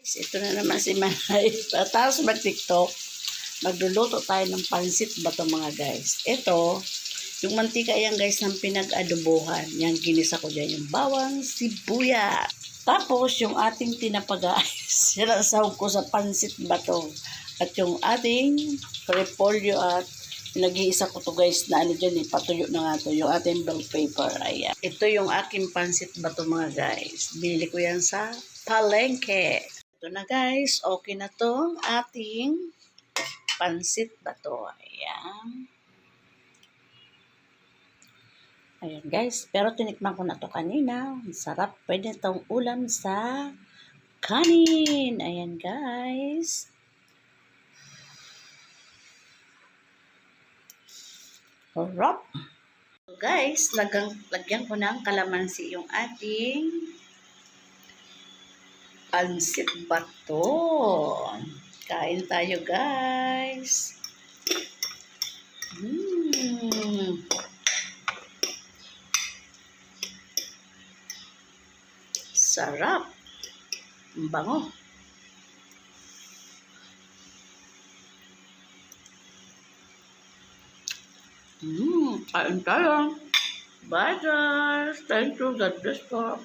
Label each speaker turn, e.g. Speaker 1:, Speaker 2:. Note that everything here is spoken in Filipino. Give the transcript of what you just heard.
Speaker 1: Ito na naman si Manay. Tapos mag-TikTok. Magluluto tayo ng pansit ba ito mga guys. Ito, yung mantika yan guys ng pinag-adobohan. Yan, ginisa ko dyan yung bawang, sibuyas. Tapos yung ating tinapa guys. Sinasahog ko sa pansit ba ito. At yung ating repolyo at nag-iisa ko to guys na ano dyan eh. Patuyo na nga to. Yung ating bell paper. Ayan. Ito yung aking pansit ba ito mga guys. Binili ko yan sa palengke. Ito na guys. Okay na to ating pansit ba to. Ayan. Ayan guys. Pero tinikman ko na to kanina. Sarap. Pwede itong ulam sa kanin. Ayan guys. Sarap. So guys, lagyan ko ng kalamansi yung ating pansit bato. Kain tayo guys. Sarap. Ang bango. Kain tayo. Bye guys. Thank you. God bless po.